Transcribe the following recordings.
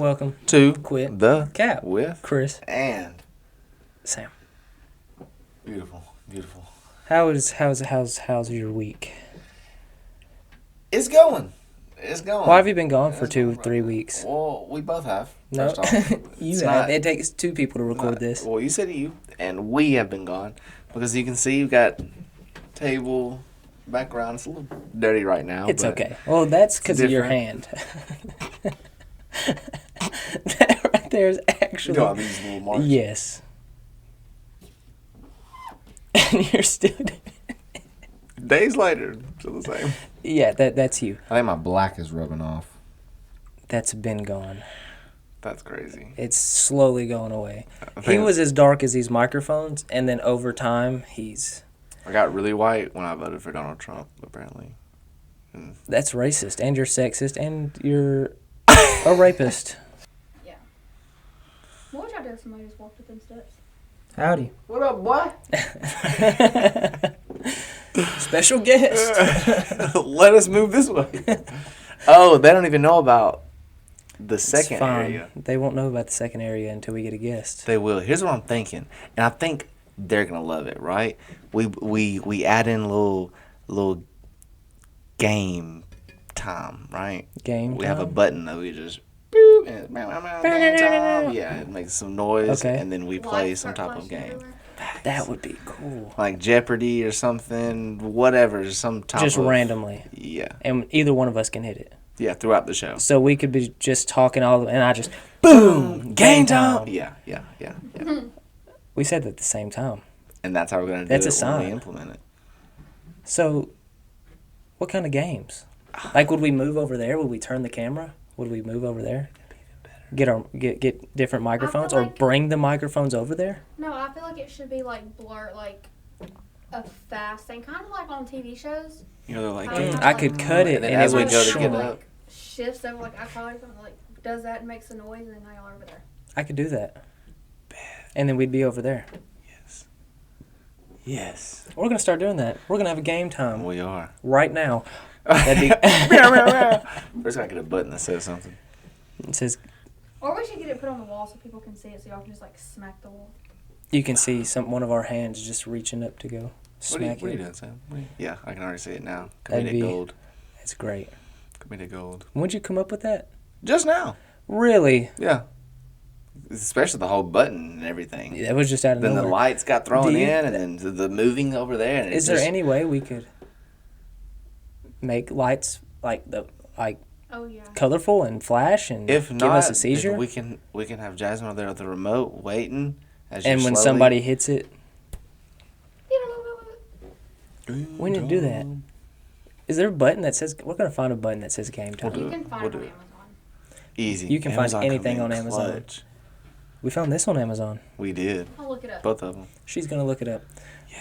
Welcome to Quit the Cap with Kris and Sam. beautiful. How's your week? It's going. It's going. Why have you been gone for It's 2-3 going. weeks? Well, we both have. No, First off, you It's have. not- It takes two people to record this. Well, you said you, and we have been gone because you can see you've got table background. It's a little dirty right now. It's but okay. Well, that's because of your different. hand. That right there is actually. You know, these little marks. Yes. And you're still. Days later, still the same. Yeah, that's you. I think my black is rubbing off. That's been gone. That's crazy. It's slowly going away. I He think was as dark as these microphones, and then over time, I got really white when I voted for Donald Trump. Apparently. that's racist, and you're sexist, and you're a rapist. Yeah. What would y'all do if somebody just walked up them steps? Howdy. What up, boy? Special guest. Let us move this way. Oh, they don't even know about the second It's fine. area. They won't know about the second area until we get a guest. They will. Here's what I'm thinking, and I think they're gonna love it. Right? We add in little game time. Right? Game We have a time? button that we just. Boop, and game time. Yeah, it makes some noise, Okay. and then we play Lights some start type of flashing game, everywhere? That would be cool. like Jeopardy or something, whatever, some type Just of randomly. Yeah, And either one of us can hit it. yeah, throughout the show. So we could be just talking and I just, boom, game time. Yeah. We said that at the same time. And that's how we're gonna do That's a it when we sign. implement it. So, what kind of games? Like, would we move over there? Would we turn the camera? Would we move over there? Get different microphones, or like- bring the microphones over there? No, I feel like it should be like blur, like a fast thing, kind of like on TV shows. You know, they're like, Mm, I could cut it and then and as it we would go to shrink. get up, Like shifts over, like iCarly or something, like does that and makes a noise, and then now y'all are over there. I could do that. And then we'd be over there. yes, We're gonna start doing that. We're gonna have a game time we are. right now. That'd be. First, gotta get a button that says something. It says Or we should get it put on the wall so people can see it, so y'all can just like smack the wall. you can see one of our hands just reaching up to go What are you smack it. doing, Sam? Yeah, I can already see it now. That'd Comedic be- gold. It's great. Comedic gold. When'd you come up with that? Just now. Really? Yeah. Especially the whole button and everything. That was just out of Then the nowhere. lights got thrown Do you- in, and then the moving over there. And Is there any way we could make lights like Oh yeah. colorful and flash and If give not, us a seizure? we can have Jasmine over there with the remote waiting. As And you when slowly- somebody hits it, we need to do that. Is there a button that says? We're gonna find a button that says game time. We'll do You it. can find We'll it on do it. Amazon. Easy. You can find Amazon anything come on in Amazon. clutch. We found this on Amazon. We did. I'll look it up. Both of them. She's gonna look it up.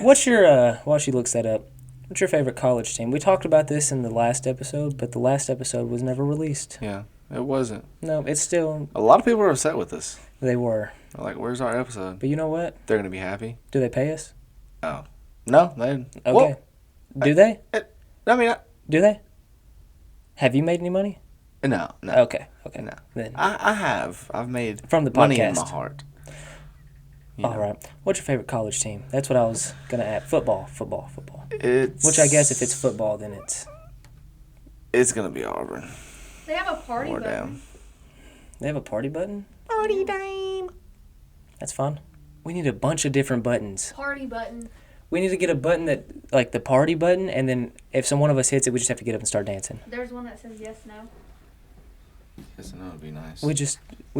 What's your while she looks that up? What's your favorite college team? We talked about this in the last episode, but the last episode was never released. Yeah, it wasn't. No, it's still A lot of people are upset with us. they were. They're like, where's our episode? But you know what? They're going to be happy. Do they pay us? Oh. No, they Okay. Well, Do they? I mean, Do they? Have you made any money? no. Okay. No. Then I have. I've made from the money in my podcast. heart. All right. What's your favorite college team? That's what I was gonna add. Football. It's, Which I guess if it's football, then it's going to be Auburn. They have a party Or button. down. they have a party button. Party time. That's fun. We need a bunch of different buttons. Party button. We need to get a button that, like the party button, and then if one of us hits it, we just have to get up and start dancing. There's one that says yes, no. Yes, that would be nice. We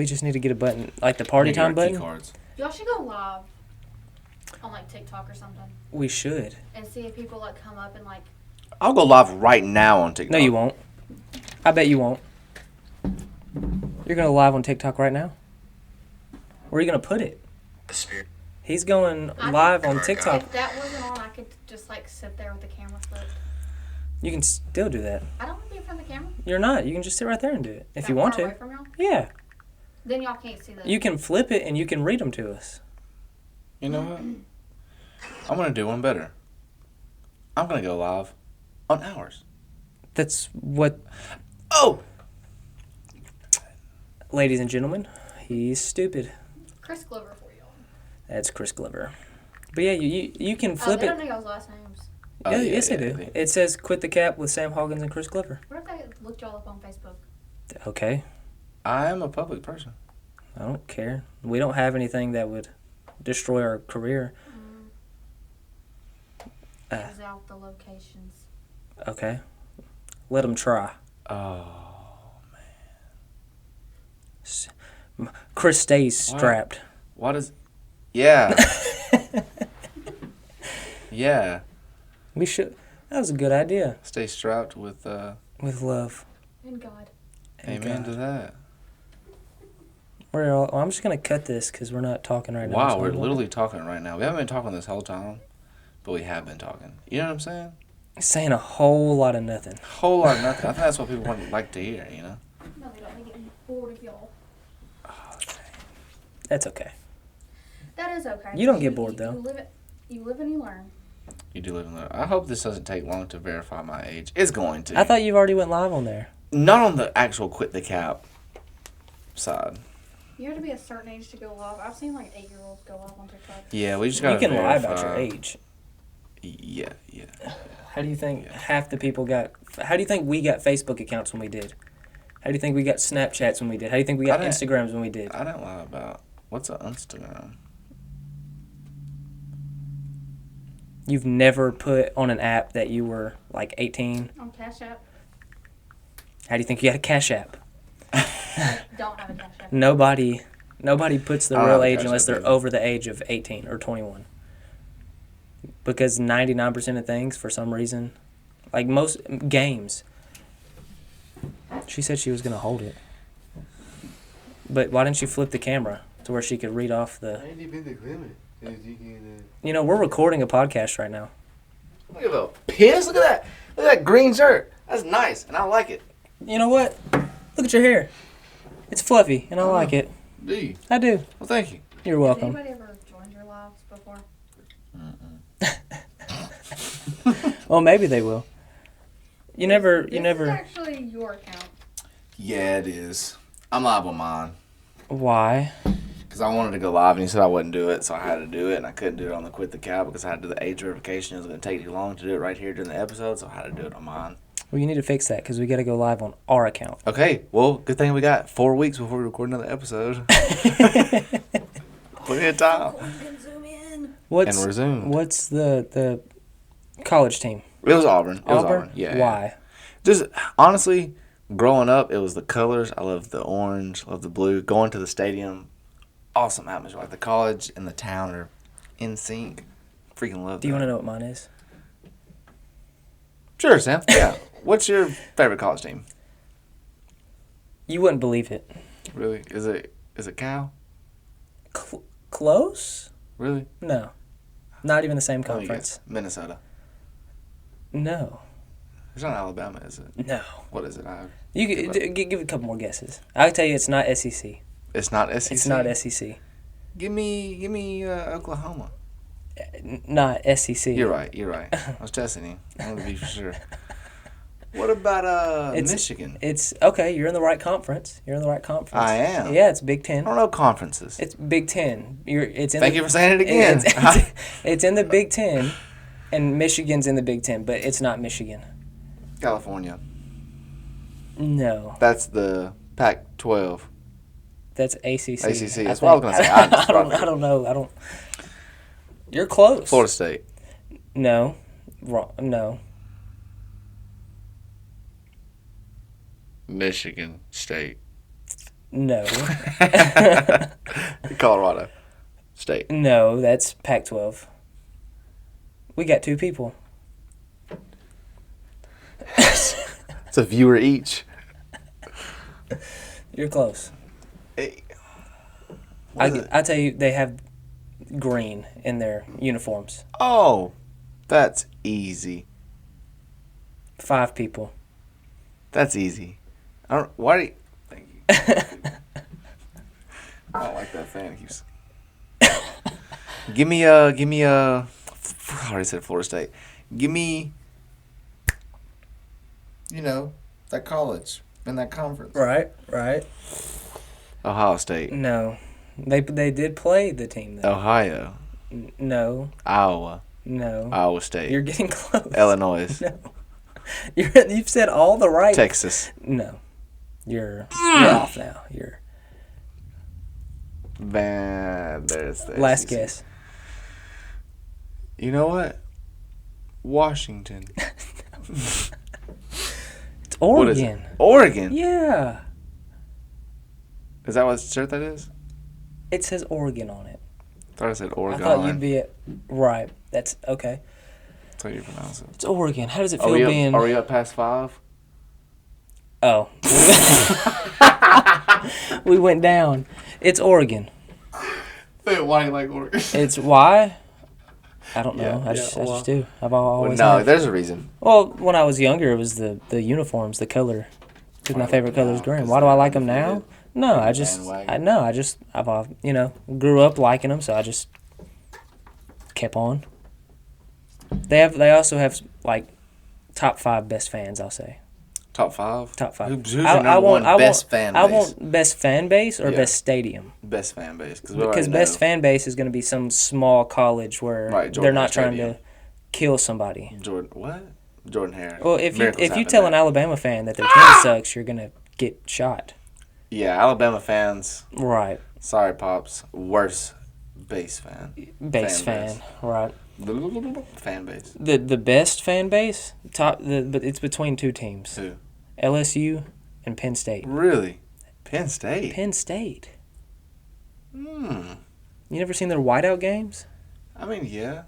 just need to get a button, like the party time button. Cards. Y'all should go live on like TikTok or something We should. and see if people like come up and like. I'll go live right now on TikTok. No, you won't. I bet you won't. You're gonna live on TikTok right now. Where are you gonna put it? He's going I live could- on TikTok. If that wasn't on, I could just like sit there with the camera flipped. You can still do that. I don't want to be in front of the camera. You're not. You can just sit right there and do it if That you want far to. away from y'all? Yeah. Then y'all can't see that. You can flip it and you can read them to us. You know what? I'm going to do one better. I'm going to go live on ours. That's what. Oh! ladies and gentlemen, he's stupid. Chris Glover for y'all. That's Chris Glover. But yeah, you can Oh, flip they it. don't know y'all's last names. Yeah, yes, they do. It says "Quit the Cap" with Sam Hoggins and Chris Glover. What if they looked y'all up on Facebook? Okay, I am a public person. I don't care. We don't have anything that would destroy our career. Choose out the locations. Okay, let them try. Oh, Chris stays strapped. what is? Yeah. Yeah. We should. That was a good idea. Stay strapped with. With love. And God. And Amen God. to that. I'm just gonna cut this because we're not talking right now. Wow, so we're I'm literally talking right now. We haven't been talking this whole time, but we have been talking. You know what I'm saying? saying a whole lot of nothing. Whole lot of nothing. I think that's what people like to hear. You know. No, they don't. They get bored of y'all. That's okay. That is okay. You don't get bored, though. You live and you learn. You do live and learn. I hope this doesn't take long to verify my age. It's going to. I thought you've already went live on there. Not on the actual quit the cap side. You have to be a certain age to go live. I've seen like 8-year-olds go live on TikTok. Yeah, we just gotta You can lie verify. about your age. Yeah. How do you think Yeah. half the people got? How do you think we got Facebook accounts when we did? How do you think we got Snapchats when we did? How do you think we got I didn't- Instagrams when we did? I don't lie about what's an Instagram. You've never put on an app that you were like 18. On Cash App. How do you think you had a Cash App? Don't have a Cash App. Nobody puts the I don't real have a age Cash unless App they're either. over the age of 18 or 21. Because 99% of things, for some reason, like most games, she said she was going to hold it. But why didn't you flip the camera to where she could read off the... I ain't even the limit. You know, we're recording a podcast right now. Look at the piss. Look at that. Look at that green shirt. That's nice, and I like it. You know what? Look at your hair. It's fluffy, and I like it. Do you? I do. Well, thank you. You're Has welcome. anybody ever joined your lives before? Well, maybe they will. You never. This is actually your account. Yeah, it is. I'm live on mine. Why? Because I wanted to go live, and he said I wouldn't do it, so I had to do it, and I couldn't do it on the Quit the Cap because I had to do the age verification. It was going to take too long to do it right here during the episode, so I had to do it on mine. Well, you need to fix that because we got to go live on our account. Okay, well, good thing we got 4 weeks before we record another episode. Plenty of time. What's And resume. What's the college team? It was Auburn. It was Auburn. Yeah. Why? Just, honestly, growing up, it was the colors. I loved the orange, loved the blue. Going to the stadium, awesome atmosphere. Like the college and the town are in sync. Freaking love that. Do you want to know what mine is? Sure, Sam. Yeah. What's your favorite college team? You wouldn't believe it. Really? Is it Cal? Close? Really? No. Not even the same Let me conference. guess. Minnesota. No. It's not Alabama, is it? No. What is it? You give it a couple more guesses. I'll tell you it's not SEC. It's not SEC. It's not SEC. Give me Oklahoma. Not SEC. You're right. I was testing you. I want to be for sure. What about Michigan? It's okay. You're in the right conference. I am. Yeah, it's Big I Ten. don't know conferences. It's Big Ten. Thank you for saying it again. It's in the Big Ten, and Michigan's in the Big Ten, but it's not Michigan. California. No, That's the Pac-12. that's ACC. ACC. That's what I was gonna say. I don't know. You're close. Florida State. No, wrong. No. Michigan State. No. Colorado State. No, that's Pac-12. We got 2 people. It's a viewer each. You're close. Hey. What is it? I tell you, they have green in their uniforms. Oh, that's easy. 5 people. That's easy. Why do you... Thank you. I don't like that fan. It keeps... Give me a... I already said Florida State. Give me... that college and that conference. Right. Ohio State. No. They did play the team, though. Ohio. No. Iowa. No. Iowa State. You're getting close. Illinois. No. You've said all the right. Texas. No. You're off now. You're Man, there's the last SEC. guess. You know what? Washington. It's What is it? Oregon. Oregon. Yeah. Is that what shirt that is? It says Oregon on it. I thought I said Oregon. I thought you'd be right. That's okay. That's how you pronounce it. It's Oregon. How does it feel Are being? we up past 5? Oh. We went down. It's Oregon. Why do you like Oregon? It's why? I don't know. Yeah, I yeah, just well- do. I've always No, have. there's a reason. Well, when I was younger, it was the uniforms, the color. Because my Why favorite now? color is green. 'Cause Why do I they're like them now? undefeated? No, I Bandwagon? I've grew up liking them, so I just kept on. They also have like top 5 best fans. I'll say Top 5? top 5. Who's your number one best fan base? I want best fan base or Yeah. best stadium. Best fan base. Because best fan base is going to be some small college where Right, they're Jordan not Hare trying to kill somebody. Jordan, what? Jordan Hare. Well, if Miracles you happen tell an there. Alabama fan that their team sucks, you're going to get shot. Yeah, Alabama fans, Right. sorry, Pops, worst base fan. Base Fan fan. Right. Fan base. The best fan base, but it's between 2 teams. Who? LSU and Penn State. Really? Penn State? Penn State. Hmm. You never seen their whiteout games? I mean, yeah.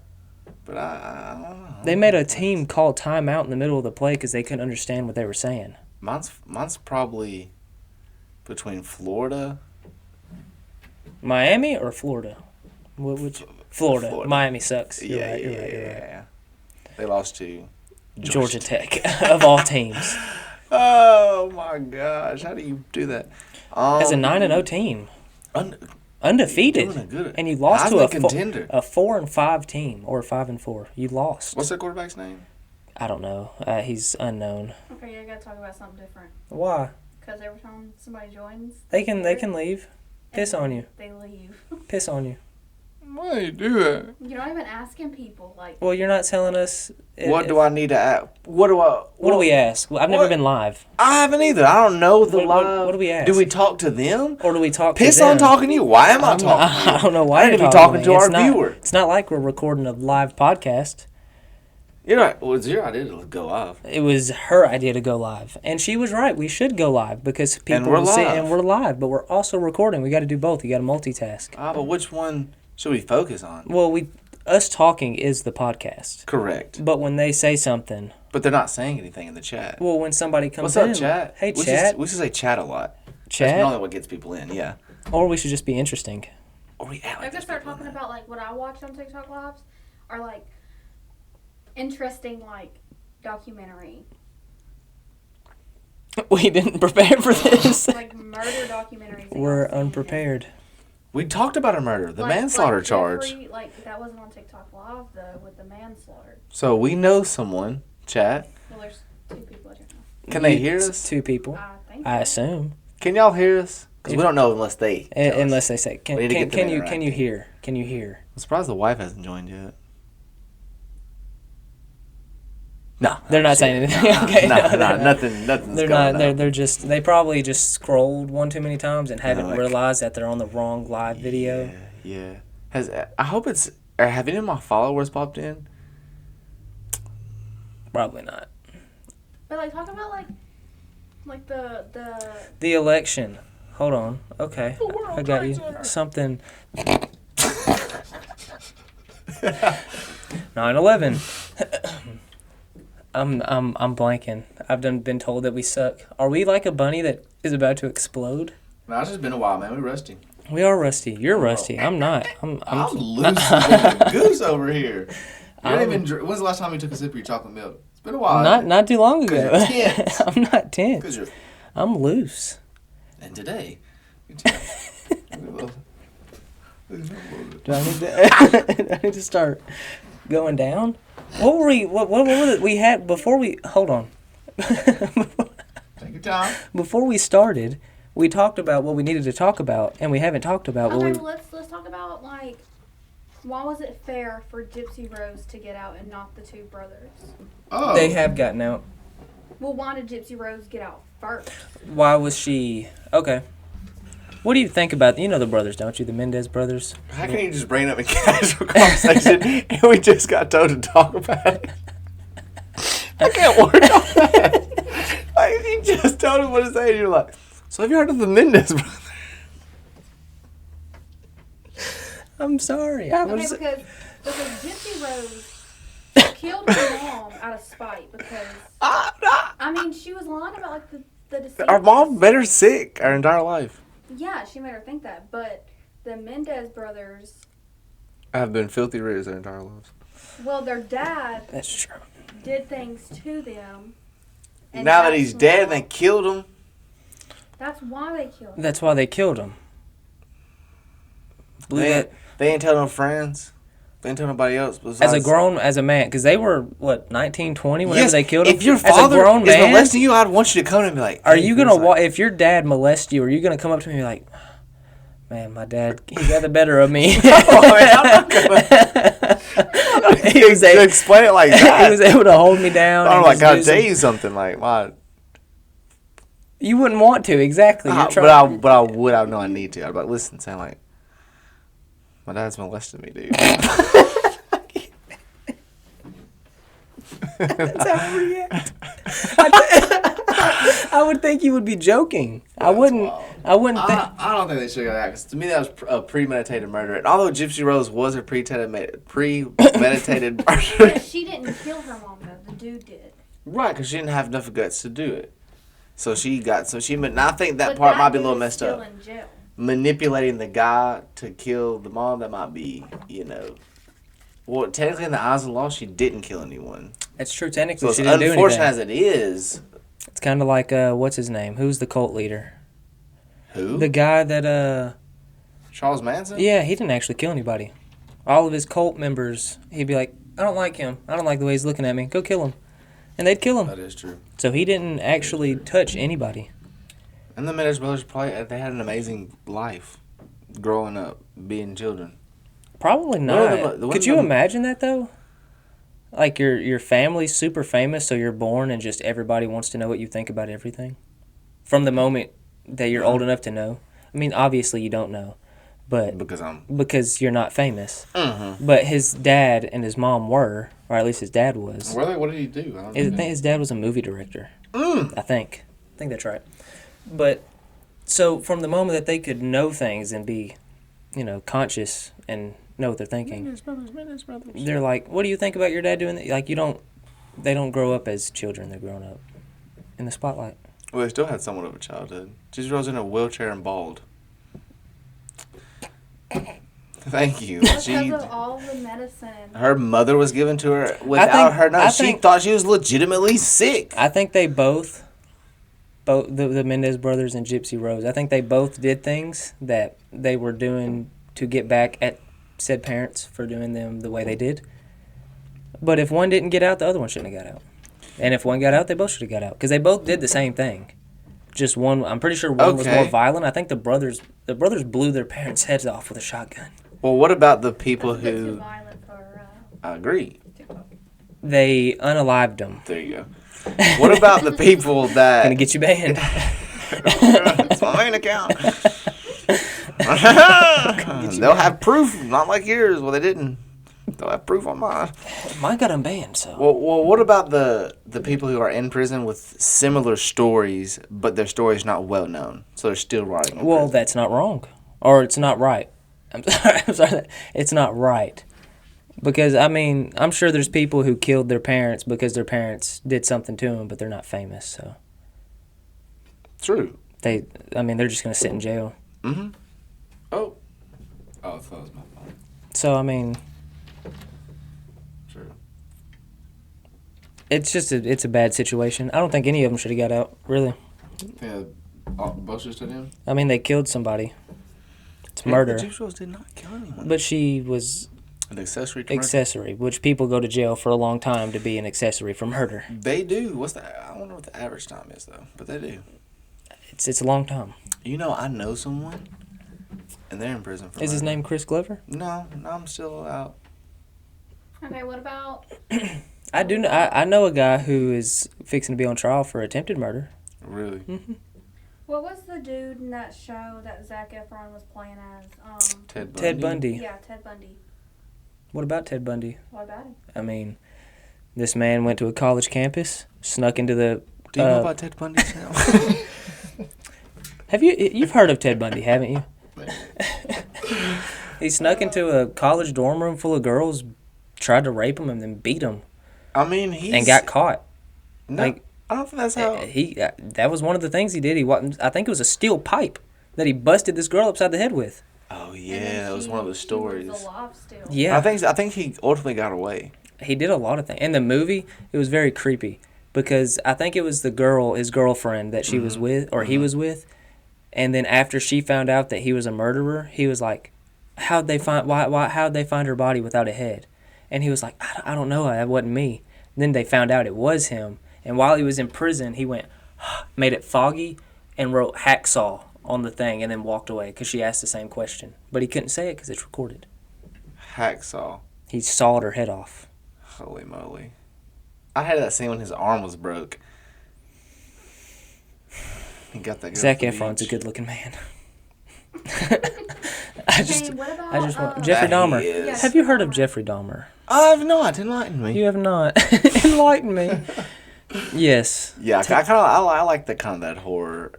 But I don't know. They made a team call timeout in the middle of the play because they couldn't understand what they were saying. Mine's probably between Florida. Miami or Florida? Which? Florida. Florida. Miami sucks. You're Yeah, right. yeah, You're right. You're right. yeah. They lost to Georgia Tech of all teams. Oh my gosh! How do you do that? As a 9-0 team, undefeated, Doing a good- and you lost to Heisman contender. a 4-5 team or 5-4. You lost. What's their quarterback's name? I don't know. He's unknown. Okay, I gotta talk about something different. Why? Because every time somebody joins, They can leave. Piss on you. they leave. Piss on you. Why do you do that? You're not even asking people, like, Well, you're not telling us. What do I need to ask? What do we ask? Well, I've never what? been live. I haven't either. I don't know the What live. do we ask? Do we talk to them? Or do we talk Piss to them? on talking to you. Why am I I'm talking not- to you? I don't know why I you're need to be talking talking to me. our It's not- viewer. It's not like we're recording a live podcast. You're right. Well, it's your idea to go live. It was her idea to go live, and she was right. We should go live because people And we're will see, live. and we're live, but we're also recording. We got to do both. You got to multitask. But which one should we focus on? Well, us talking is the podcast, Correct. but when they say something, But they're not saying anything in the chat. well, when somebody comes What's up, in, chat? hey, we chat, Should, we should say chat a lot. That's chat, normally what gets people in, yeah. or we should just be interesting. Or we act I like could there's start people in talking there. about, like, what I watch on TikTok Lives are, like, interesting, like, documentary. We didn't prepare for this. Like, murder documentaries. We're unprepared. We talked about a murder, the Like manslaughter charge. Jeffrey, like, that wasn't on TikTok Live, though, with the manslaughter. So we know someone, chat. Well, there's 2 people I don't know. Can they hear us? 2 people, I think I so. assume, Can y'all hear us? Because we don't know unless they tell us. unless they say, We need to get them can you interacting. hear? Can you hear? I'm surprised the wife hasn't joined yet. No, They're not saying anything. Okay, no, no, they're not. nothing's They're going not. on. They probably just scrolled one too many times and haven't like- realized that they're on the wrong live video. Yeah. I hope it's. Or have any of my followers popped in? Probably not. But, like, talk about, like the The election. Hold on. Okay, I got you. Something. 9/11. I'm blanking. I've been told that we suck. Are we like a bunny that is about to explode? No, it's just been a while, man. We're rusty. We are rusty. You're rusty. I'm not. I'm loose as a goose over here. You don't even when's the last time you took a sip of your chocolate milk? It's been a while. Not too long ago. 'Cause you're tense. I'm not tense. 'Cause you're. I'm loose. And today. Do I need to? Do I need to start going down? What were we? What were the, we had before we? Hold on. Take your time. Before we started, We talked about what we needed to talk about, and we haven't talked about what Okay, we. well, let's talk about like why was it fair for Gypsy Rose to get out and not the two brothers? Oh. They have gotten out. Well, why did Gypsy Rose get out first? Why was she okay? What do you think about the brothers, don't you? The Mendez brothers. How can you just bring it up in casual conversation and we just got told to talk about it? I can't work on that. Like, you just told him what to say and you're like, so have you heard of the Mendez brothers? I'm sorry. Okay, because Gypsy Rose killed her mom out of spite because I mean she was lying about like the disease. Our mom made her sick our entire life. Yeah, she made her think that, but the Mendez brothers. Have been filthy rich their entire lives. Well, their dad That's true. did things to them. And Now that that's he's dead and why- they killed him. That's why they killed him. That's why they killed him. They ain't tell no friends. They ain't tell nobody else. As a man, because they were, 19, 20 whenever they killed him? If your As father a grown is man, molesting you, I'd want you to come to me and be like, are hey, you Kris, going to, like, if your dad molests you, are you going to come up to me and be like, man, my dad, he got the better of me. I'm not gonna He was able- explain it like that. He was able to hold me down. I'm and like, just gotta do some- tell you something, like, my. You wouldn't want to, exactly. You're But trying- I would. I know I need to. I'd be like, listen, Sam, like, my dad's molested me, dude. That's how I react. I would think you would be joking. I wouldn't think. I don't think they should have got that because to me that was a premeditated murder. And although Gypsy Rose was a premeditated murder, But she didn't kill her mom though. The dude did. right? Because she didn't have enough guts to do it. So she. And I think that But part that might be a dude little is messed still up. in jail. Manipulating the guy to kill the mom, that might be, Well, technically, in the eyes of the law, she didn't kill anyone. It's true, technically. So as she didn't do unfortunate anything. as it is, It's kind of like what's his name? Who's the cult leader? who? The guy that Charles Manson? yeah, he didn't actually kill anybody. All of his cult members, he'd be like, I don't like him. I don't like the way he's looking at me. Go kill him, and they'd kill him. That is true. So he didn't actually touch anybody. And the Mendez brothers they had an amazing life, growing up, being children. Probably One of not. them- Could you imagine that though? Like your family's super famous, so you're born and just everybody wants to know what you think about everything, from the moment that you're old enough to know. I mean, obviously you don't know, but because you're not famous. Mm-hmm. But his dad and his mom were, or at least his dad was. Were they? What did he do? I I think his dad was a movie director. I think that's right. But so from the moment that they could know things and be, conscious and know what they're thinking, Mendez brothers. they're like, "What do you think about your dad doing that?" Like they don't grow up as children. They're grown up in the spotlight. Well, they still had somewhat of a childhood. Gypsy Rose in a wheelchair and bald. Thank you. Because of all the medicine. Her mother was given to her without her knowing. She thought she was legitimately sick. I think they both the Mendez brothers and Gypsy Rose, I think they both did things that they were doing to get back at said parents for doing them the way they did. But if one didn't get out, the other one shouldn't have got out. And if one got out, they both should have got out. Because they both did the same thing. Just one, I'm pretty sure one was more violent. I think the brothers blew their parents' heads off with a shotgun. Well, what about the people That's a bit too who... violent for I agree. TikTok. They unalived them. There you go. What about the people that... Gonna get you banned. It's my main account. They'll have proof, not like yours. Well, they didn't. They'll have proof on mine. Mine got unbanned, so. Well, what about the people who are in prison with similar stories, but their story's not well known, so they're still rotting in Well, prison? that's not wrong. Or it's not right. I'm sorry. It's not right. Because, I mean, I'm sure there's people who killed their parents because their parents did something to them, but they're not famous, so. True. They're just going to sit in jail. Mm-hmm. Oh, I thought it was my phone. So, I mean, True. it's just it's a bad situation. I don't think any of them should have got out, really. Yeah, both just did him? I mean, they killed somebody. It's murder. But Gypsy Rose did not kill anyone. But she was An accessory to murder? accessory, which people go to jail for a long time to be an accessory for murder. They do. I wonder what the average time is, though. But they do. It's a long time. You know, I know someone, and they're in prison for Is his murder. name Chris Glover? No, I'm still out. Okay, what about? I do. I know a guy who is fixing to be on trial for attempted murder. Really? What was the dude in that show that Zac Efron was playing as? Ted Bundy. Ted Bundy. Yeah, Ted Bundy. What about Ted Bundy? What about him? I mean, this man went to a college campus, snuck into the. Do you know about Ted Bundy, Sam? You've heard of Ted Bundy, haven't you? He snuck into a college dorm room full of girls, tried to rape them, and then beat them, I mean, he's... and got caught. No, like- I don't think that's how... That was one of the things he did. I think it was a steel pipe that he busted this girl upside the head with. Oh, And then yeah, that was one of the she stories. was alive still. Yeah, I think he ultimately got away. he did a lot of things. In the movie, it was very creepy because I think it was his girlfriend that she was with, or he was with, and then after she found out that he was a murderer, he was like, how'd they find her body without a head? And he was like, I don't know, that wasn't me. And then they found out it was him, and while he was in prison, he went, made it foggy, and wrote hacksaw on the thing, and then walked away because she asked the same question, but he couldn't say it because it's recorded. Hacksaw. He sawed her head off. Holy moly. I had that scene when his arm was broke. He got that girl Zac at the Efron's a beach. good-looking man. Okay, what about? I just want Jeffrey That he Dahmer. is. Have you heard of Jeffrey Dahmer? I have not. Enlighten me. You have not. Enlighten me. Yes. Yeah, I like that kind of that horror.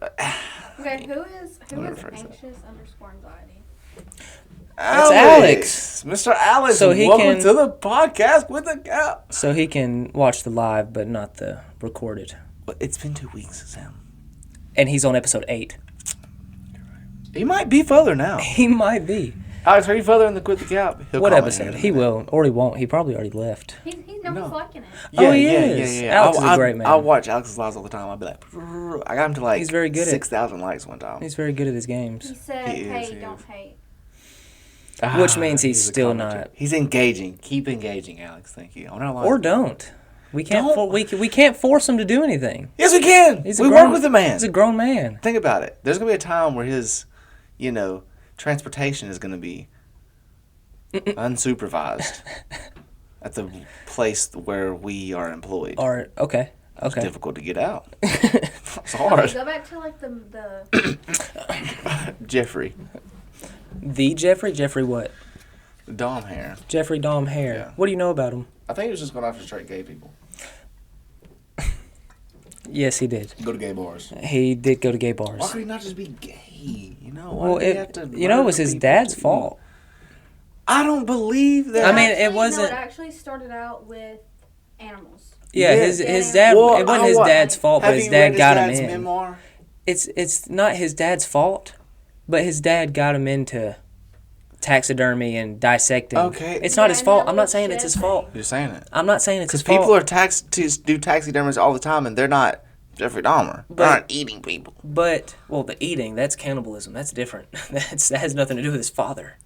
Okay, who is Whatever phrase that. anxious _ anxiety? Alex. Mr. Alex, So he welcome can- to the podcast with the gap. So he can watch the live, but not the recorded. But it's been 2 weeks, Sam. And he's on episode 8. He might be further now. He might be. Alex, are you further in the Quit the Gap? He'll What comment episode? here in a He minute. will, or he won't. He probably already left. He's No. liking it. Oh, he is. Alex is a great man. I watch Alex's lives all the time. I'll be like, I got him to like He's very good at- 6,000 likes one time. He's very good at his He games. said, He is, "Hey, he don't is. hate." Which means he's a still commenter. not. He's engaging. Keep engaging, Alex. Thank you. On our lives. Or don't. We can't. Don't. We can't force him to do anything. Yes, we can. He's a We grown- work with the man. He's a grown man. Think about it. There's gonna be a time where his, transportation is gonna be unsupervised at the place where we are employed. Or okay. It's Okay. difficult to get out. It's Okay, hard. go back to like the Jeffrey, The Jeffrey. Jeffrey what? Dom hair. Jeffrey Dom Hair. Yeah. What do you know about him? I think he was just going after straight gay people. Yes, he did. Go to gay bars. He did go to gay Why bars. could he not just be gay? Why Well, did he have to it was murder his people dad's too? fault. I don't believe that. I mean, it Actually, no, wasn't- it actually started out with animals. Yeah, Yeah. his dad. Well, it wasn't I his wa- dad's fault, but have his you dad read his got him dad's in. memoir? It's not his dad's fault, but his dad got him into taxidermy and dissecting. Okay. It's not Yeah, his and fault. that I'm not was saying it's his shit. fault. You're saying it. I'm not saying it's Because his fault. people are do taxidermies all the time, and they're not Jeffrey Dahmer. They're But- not eating people. But the eating, that's cannibalism. That's different. That has nothing to do with his father.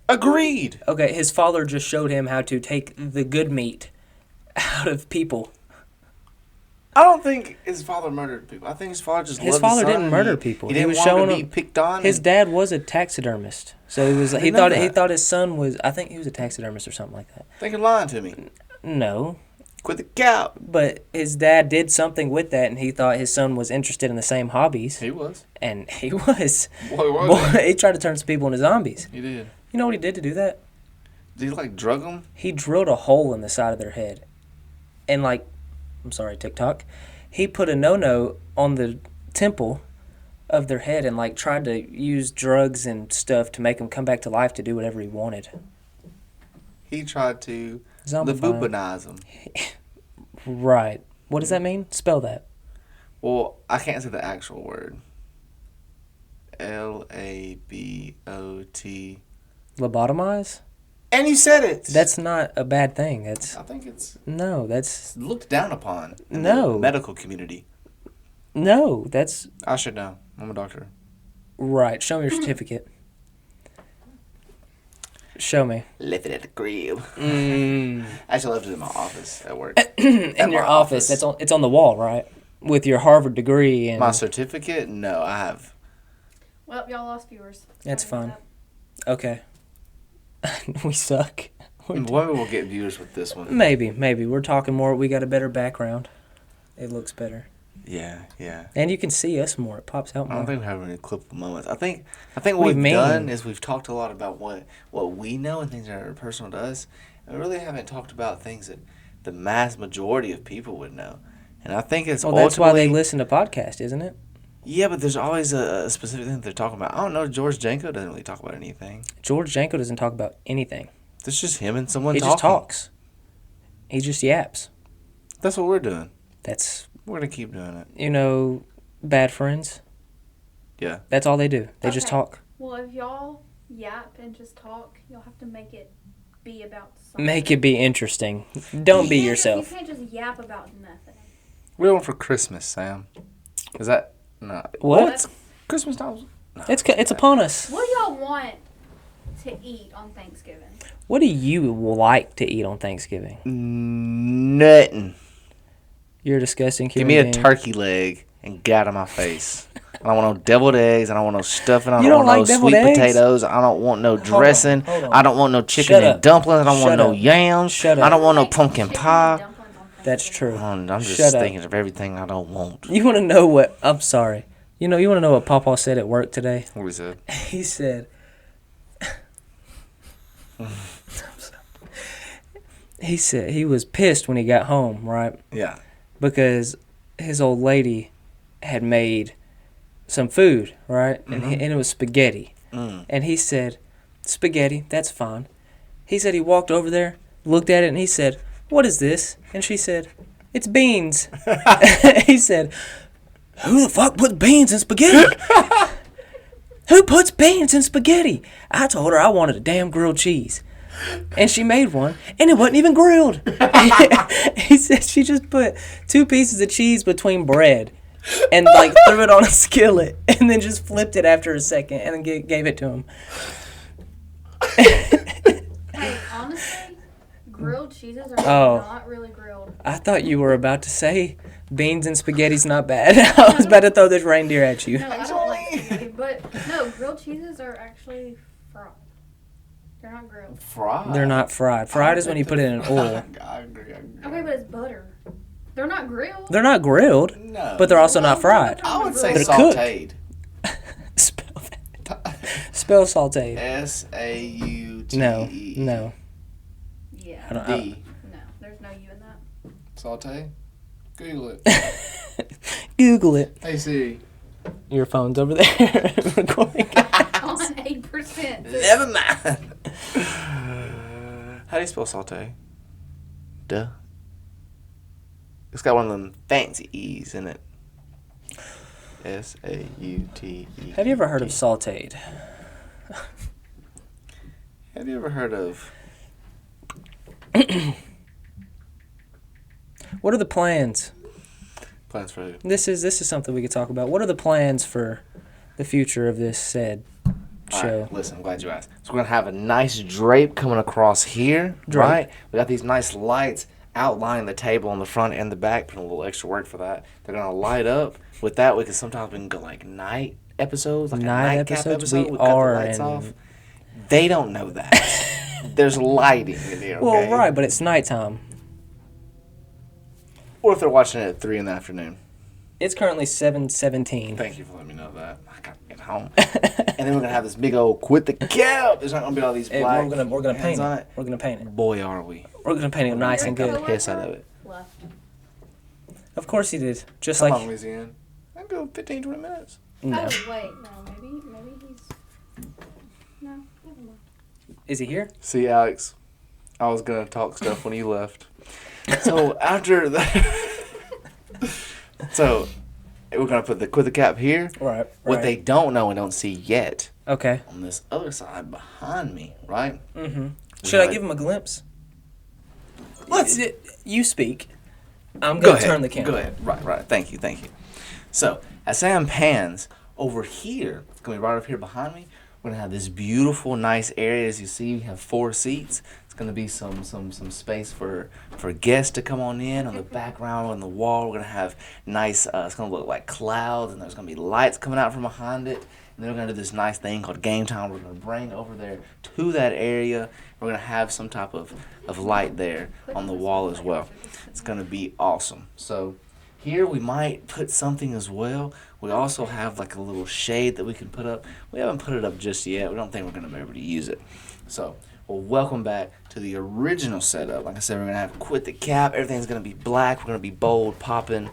Agreed. Okay, his father just showed him how to take the good meat out of people. I don't think his father murdered people. I think his father just His loved father son didn't and murder people. He He didn't was want him showing to be him- picked on. His and- dad was a taxidermist, so he didn't know that. thought his son was. I think he was a taxidermist or something like that. I think you're lying to me. No, Quit the cap. but his dad did something with that, and he thought his son was interested in the same hobbies, He was. and he was. Boy, was Boy, he tried to turn some people into zombies. he? He did. You know what he did to do that? Did he drug him? He drilled a hole in the side of their head, and I'm sorry, TikTok. He put a no-no on the temple of their head and tried to use drugs and stuff to make them come back to life to do whatever he wanted. He tried to Zombify. labubanize him. Right. What does that mean? Spell that. Well, I can't say the actual word. Labot. Lobotomize? And you said it. That's not a bad thing. I think it's No, that's looked down upon in No. the medical community. that's I should know. I'm a doctor. right. Show me your certificate. Show me. Left it at the crib. Mm. I actually left it in my office at work. In your my office. office. It's on the wall, right? With your Harvard degree and My certificate? No, I have Well, y'all lost viewers. That's Sorry fine. about Okay. We suck. Maybe we'll get viewers with this one. Maybe. We're talking more. We got a better background. It looks better. Yeah. And you can see us more. It pops out I more. don't think we have any clipable moments. I think what we've done is we've talked a lot about what we know and things that are personal to us. And we really haven't talked about things that the mass majority of people would know. And I think it's that's why they listen to podcasts, isn't it? Yeah, but there's always a specific thing that they're talking about. I don't know. George Janko doesn't really talk about anything. George Janko doesn't talk about anything. It's just him and someone He talking. just talks. He just yaps. That's what we're doing. We're going to keep doing it. Bad friends. Yeah. That's all they do. They just Okay. talk. Well, if y'all yap and just talk, you'll have to make it be about something. Make it be interesting. Don't be yourself. You can't just yap about nothing. We're going for Christmas, Sam. Is that... No. What? Christmas time? No. It's upon us. What do y'all want to eat on Thanksgiving? What do you like to eat on Thanksgiving? Nothing. You're a disgusting Give human me a being. turkey leg and get out of my face. I don't want no deviled eggs. I don't want no stuffing. I You don't don't want like no deviled sweet eggs? potatoes. I don't want no dressing. hold on. I don't want no chicken Shut and up. dumplings. I don't want Shut no up. yams. Shut I up. don't want no Like pumpkin chicken and pie. dumplings on That's Thanksgiving. true. I'm just Shut up. thinking of everything I don't want. You want to know what? I'm sorry. You want to know what Papa said at work today? What we said? He said, he was pissed when he got home, right? Yeah. Because his old lady had made some food, right? And it was spaghetti. Mm. And he said, spaghetti, that's fine. He said he walked over there, looked at it, and he said, what is this? And she said, it's beans. He said, who the fuck put beans in spaghetti? Who puts beans in spaghetti? I told her I wanted a damn grilled cheese. And she made one, and it wasn't even grilled. He said she just put 2 pieces of cheese between bread and threw it on a skillet and then just flipped it after a second and then gave it to him. Hey, honestly, grilled cheeses are not really grilled. I thought you were about to say beans and spaghetti's not bad. I was about to throw this reindeer at you. No, I don't like spaghetti, but no, grilled cheeses are actually fried. They're not grilled. Fried? They're not fried. Fried is when you put it in oil. I agree. Okay, but it's butter. They're not grilled. They're not grilled, No. but they're also not fried. I would say They're cooked. sauteed. Spell that. Spell sauteed. S-A-U-T-E. No. Yeah. I don't, D. No, there's no U in that. Saute? Google it. Google it. Hey, Siri. Your phone's over there recording. On 8%. Never mind. How do you spell saute? Duh. It's got one of them fancy E's in it. S-A-U-T-E. Have you ever heard of sauteed? Have you ever heard of... What are the plans? Plans for who? This is something we could talk about. What are the plans for the future of this said All show? right, listen, I'm glad you asked. So we're going to have a nice drape coming across here, Drape. right? We got these nice lights outlining the table on the front and the back, putting a little extra work for that. They're going to light up. With that, we can go like night episodes, like Night a nightcap episodes? episode. We We cut the are lights in- off. They don't know that. There's lighting in here, okay? Well, right, but it's nighttime. Or if they're watching it at 3 in the afternoon. It's currently 7:17. Thank you for letting me know that. I got to get home. And then we're going to have this big old quit the cap. There's not going to be all these Hey, black we're gonna paint hands on it. We're gonna paint it. Boy, are we. We're gonna paint it nice and good. Piss out of it. Left. Of course he did. Just How like long was he in? I'd go 15, 20 minutes. no. Oh, wait. No, maybe he's... No, never mind. Is he here? See, Alex, I was going to talk stuff when you left. So, after the... So, we're going to put the quit the cap here. Right. What they don't know and don't see yet, Okay. on this other side behind me, right? Mm-hmm. Should I give him a glimpse? You speak. I'm gonna turn the camera. Go ahead. Right. Thank you. So, as Sam pans, over here, it's going to be right up here behind me, we're going to have this beautiful, nice area. As you see, we have 4 seats. It's going to be some space for guests to come on in. On the background, on the wall, we're going to have nice, it's going to look like clouds, and there's going to be lights coming out from behind it. And then we're gonna do this nice thing called game time. We're gonna bring over there to that area. We're gonna have some type of light there on the wall as well. It's gonna be awesome. So here we might put something as well. We also have like a little shade that we can put up. We haven't put it up just yet. We don't think we're gonna be able to use it. So, well, welcome back to the original setup. Like I said, we're gonna have quit the cap. Everything's gonna be black. We're gonna be bold, popping.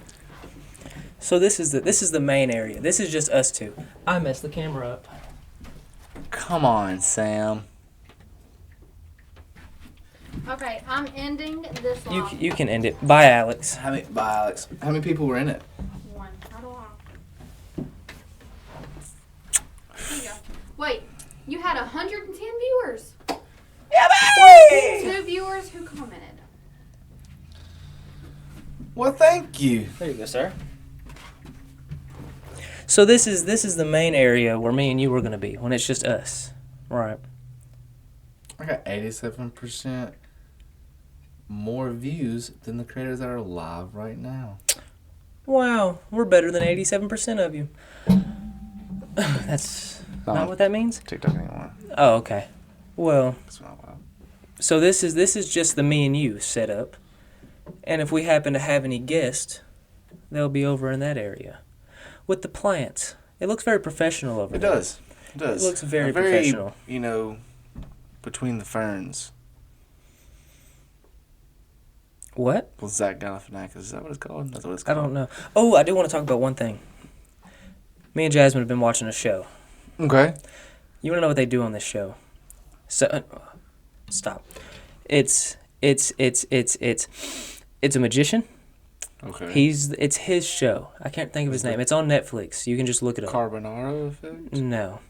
So this is the main area. This is just us two. I messed the camera up. Come on, Sam. Okay, I'm ending this long. You can end it. Bye, Alex. Bye, Alex. How many people were in it? One. I don't know. Here you go. Wait, you had 110 viewers. Yeah, baby! 2 viewers who commented. Well, thank you. There you go, sir. So this is the main area where me and you were gonna be when it's just us, right? I got 87% more views than the creators that are live right now. Wow, we're better than 87% of you. That's not what that means. TikTok anymore. Oh, okay. Well, That's not loud. so this is just the me and you setup, and if we happen to have any guests, they'll be over in that area with the plants. It looks very professional over It there. does. It does. It looks very professional. You know, between the ferns. What? Well, Zach Galifianakis, is that what it's called? That's what it's I called. don't know. Oh, I do want to talk about one thing. Me and Jasmine have been watching a show. Okay. You want to know what they do on this show? So, stop. It's a magician. Okay. It's his show. I can't think of his name. It's on Netflix. You can just look it up. Carbonaro effect? No.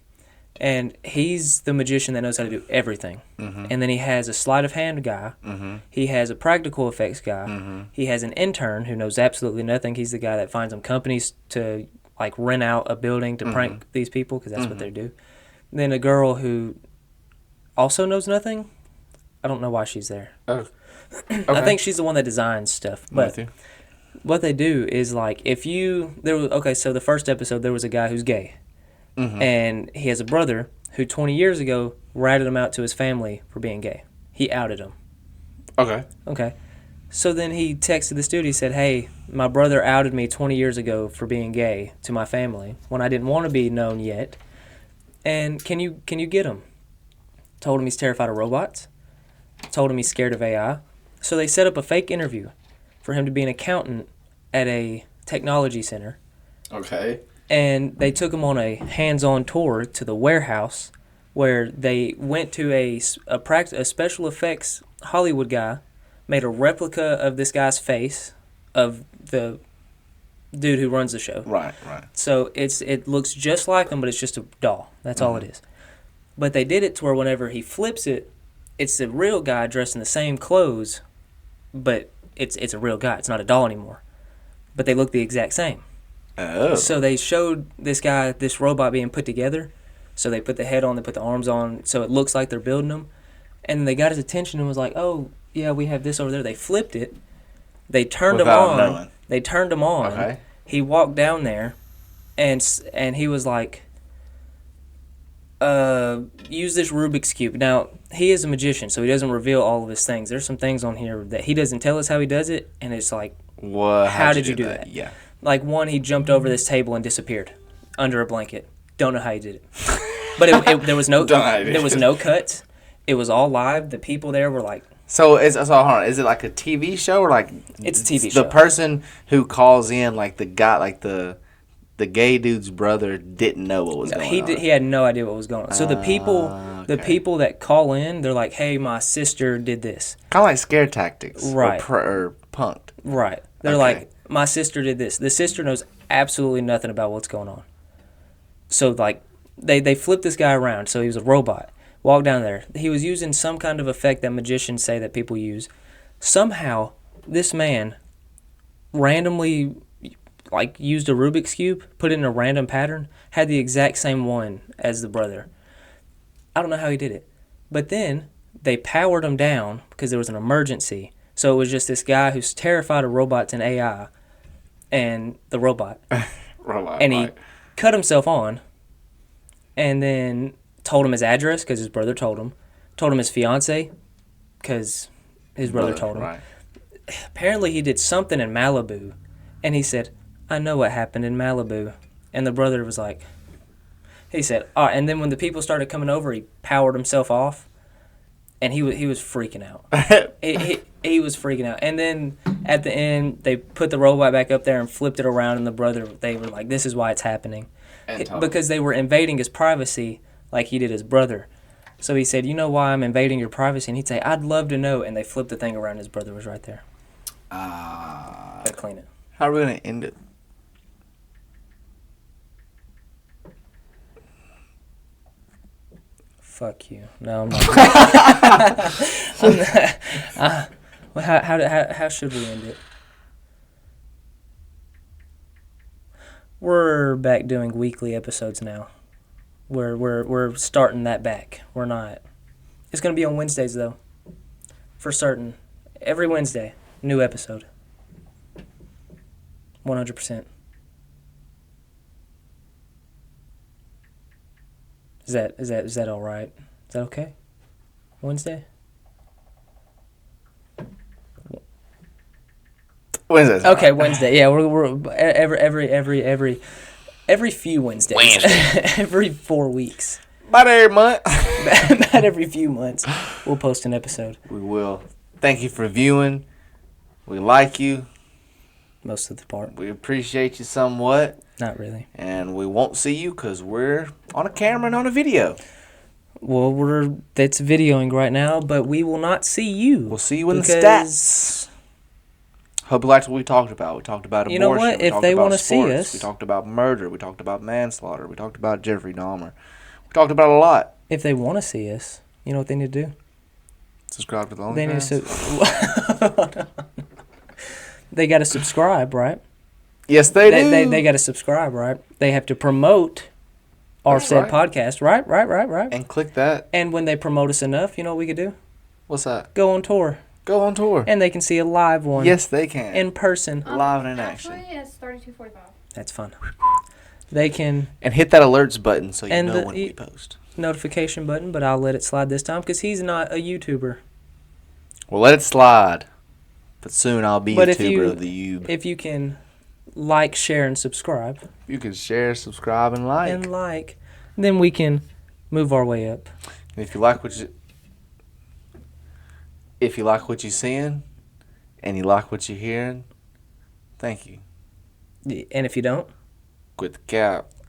And he's the magician that knows how to do everything. Mm-hmm. And then he has a sleight of hand guy. Mm-hmm. He has a practical effects guy. Mm-hmm. He has an intern who knows absolutely nothing. He's the guy that finds them companies to like rent out a building to prank these people because that's what they do. Then a girl who also knows nothing. I don't know why she's there. Oh. Okay. I think she's the one that designs stuff. But what they do is like so the first episode there was a guy who's gay. Mm-hmm. And he has a brother who 20 years ago ratted him out to his family for being gay. He outed him. Okay. So then he texted the studio. He said, "Hey, my brother outed me 20 years ago for being gay to my family when I didn't want to be known yet. And can you get him?" Told him he's terrified of robots. Told him he's scared of AI. So they set up a fake interview for him to be an accountant at a technology center. Okay. And they took him on a hands-on tour to the warehouse where they went to a special effects Hollywood guy, made a replica of this guy's face, of the dude who runs the show. Right. So it looks just like him, but it's just a doll. That's all it is. But they did it to where whenever he flips it, it's the real guy dressed in the same clothes, but it's a real guy. It's not a doll anymore. But they look the exact same. Oh. So they showed this robot being put together. So they put the head on, they put the arms on, so it looks like they're building them. And they got his attention and was like, "Oh, yeah, we have this over there." They flipped it. They turned him Without on. knowing. They turned him on. Okay. He walked down there, and he was like, "Use this Rubik's Cube." Now, he is a magician, so he doesn't reveal all of his things. There's some things on here that he doesn't tell us how he does it, and it's like, What? how did you do that? Yeah. Like one, he jumped over this table and disappeared under a blanket. Don't know how he did it, but there was no Don't know how he did there was it. no cuts. It was all live. The people there were like, So hold on. Is it like a TV show or like It's a TV show. The person who calls in, like the guy, like the gay dude's brother, didn't know what was going on. he had no idea what was going on. So the people that call in, they're like, "Hey, my sister did this." Kind of like scare tactics, Right. Or punked. Right. They're Okay. like, "My sister did this." The sister knows absolutely nothing about what's going on. So like, they flipped this guy around. So he was a robot. Walked down there. He was using some kind of effect that magicians say that people use. Somehow, this man randomly like used a Rubik's Cube, put it in a random pattern, had the exact same one as the brother. I don't know how he did it. But then they powered him down because there was an emergency. So it was just this guy who's terrified of robots and AI and the robot. Robot. And he cut himself on and then told him his address because his brother told him. Told him his fiance because his brother told him. Right. Apparently he did something in Malibu, and he said, I know what happened in Malibu. And the brother was like, he said, all right. And then when the people started coming over, he powered himself off, and he was freaking out. he was freaking out. And then at the end, they put the robot back up there and flipped it around, and the brother, they were like, this is why it's happening. Because they were invading his privacy like he did his brother. So he said, you know why I'm invading your privacy? And he'd say, I'd love to know. And they flipped the thing around. His brother was right there. Gotta clean it. How are we going to end it? Fuck you. No, I'm not. How should we end it? We're back doing weekly episodes now. We're starting that back. We're not. It's gonna be on Wednesdays though. For certain. Every Wednesday, new episode. 100%. Is that all right? Is that okay? Wednesday? Wednesdays. Okay, Wednesday. Yeah, we're every few Wednesdays. Every 4 weeks. About every month. About every few months, we'll post an episode. We will. Thank you for viewing. We like you. Most of the part. We appreciate you somewhat. Not really. And we won't see you because we're on a camera and on a video. Well, that's videoing right now, but we will not see you. We'll see you in the stats. Hope you liked what we talked about. We talked about abortion. You know what? If they want to see us. We talked about murder. We talked about manslaughter. We talked about Jeffrey Dahmer. We talked about a lot. If they want to see us, you know what they need to do? Subscribe to the OnlyFans. They need to They got to subscribe, right? Yes, they do. They got to subscribe, right? They have to promote our said podcast, right? Right. And click that. And when they promote us enough, you know what we could do? What's that? Go on tour. Go on tour. And they can see a live one. Yes, they can. In person. Live and in action. Actually, it's 32:45. That's fun. They can... And hit that alerts button so you know when we post. Notification button, but I'll let it slide this time because he's not a YouTuber. Well, let it slide. But soon I'll be but a tuber of the Ube. If you can like, share, and subscribe. You can share, subscribe, and like. Then we can move our way up. And if you like what you're seeing, and you like what you're hearing, thank you. And if you don't? Quit the cap.